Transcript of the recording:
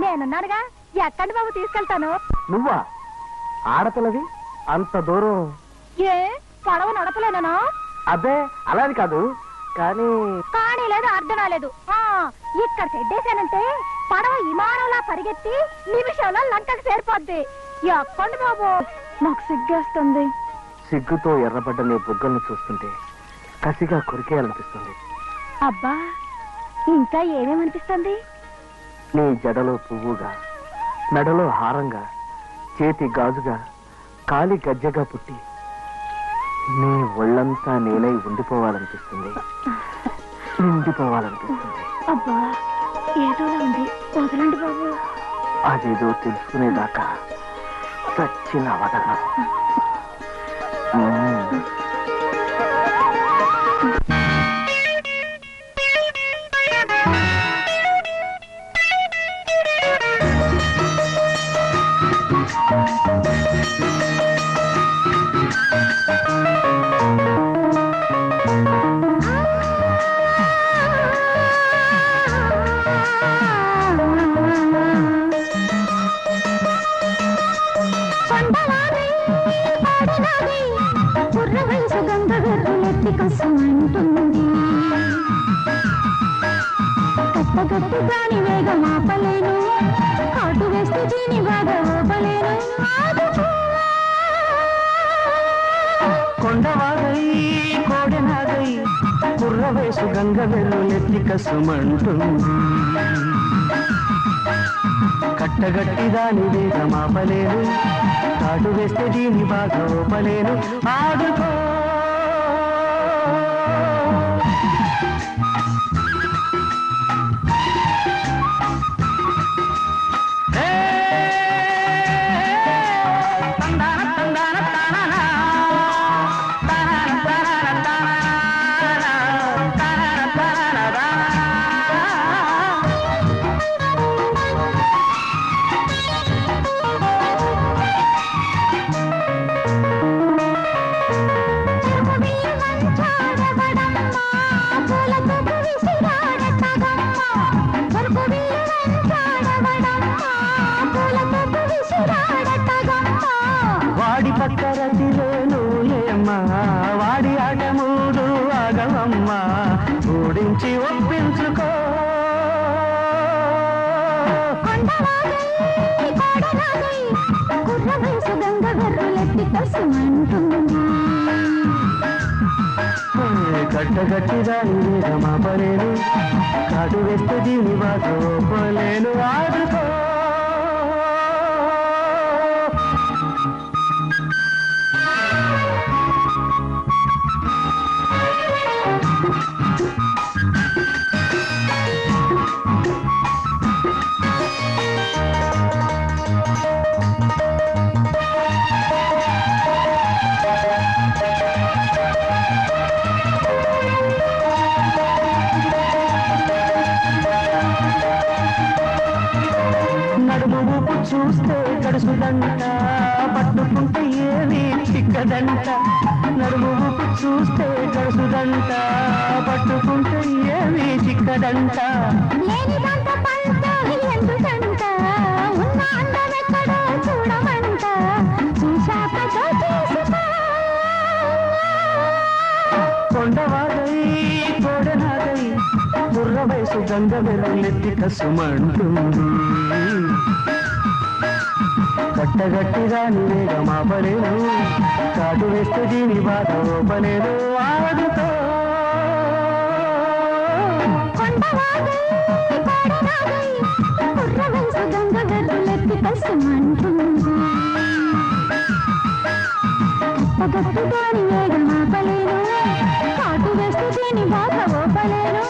నేనున్నానుగా, ఎక్కండి బాబు తీసుకెళ్తాను. నువ్వా? ఆడపిల్లవి అంత దూరం? ఏ పడవ నడపలేనా? అదే అలాని కాదు, కానీ లేదు, అర్థం లేదు. ఇక్కడ చెడ్డేశానంటే పడవ విమానంలా పరిగెత్తి నిమిషంలో లంకకు చేరిపోద్ది. ఎక్కండి బాబు, నాకు సిగ్గేస్తుంది. సిగ్గుతో ఎర్రబడ్డ నీ బుగ్గల్ని చూస్తుంటే కసిగా కొరికేయాలనిపిస్తుంది. అబ్బా, ఇంకా ఏమేమనిపిస్తుంది? నీ జడలో పువ్వుగా, మెడలో హారంగా, చేతి గాజుగా, కాలి గజ్జగా పుట్టి నీ ఒళ్ళంతా నేనై ఉండిపోవాలనిపిస్తుంది. నిండిపోవాలనిపిస్తుంది. అబ్బా, ఏదోలా ఉంది, వదలండి బాబు. అదేదో తెలుసుకునేదాకా చచ్చిన వదలను. కట్టగట్టుగాని వేగం ఆపలేను, కాటు వేస్తే దీని బాధ ఓపలేను. కొండవాగై కోడెనాగై కుర్రవేసు గంగ వెల్లులెత్తి కసుమంటుంది. కట్టగట్టి దాని వేగం ఆపలేను, కాటు వేస్తే దీని బాధ ఓపలేను. ఆదుకో వాడి పక్కరతిలోను ఏమ్మా, వాడి ఆట మూడు ఆగమమ్మ, ఓడించి ఒప్పించుకో. కట్టగట్టి దాని వేగమాపలేను, కాటు వేస్తే దీని బాధ ఓపలేను. ఆదుకో చూస్తే కడుసుదంట, పట్టుకుంటే ఏమీ చిక్కదంట. నడుము చూస్తే కడుసుదంట, పట్టుకుంటే ఏమీ చిక్కదంట. కొండవాగై కోడనాగై బుర్ర వయసు గంగ వెల్లులెత్తి కసుమంటుంది. కట్టగట్టి దాని వేగమాపలేను, కాటు వేస్తే దీని బాధ ఓపలేను. ఆదుకో కట్టగట్టి దాని వేగమాపలేను, కాటు వేస్తే దీని బాధ ఓపలేను.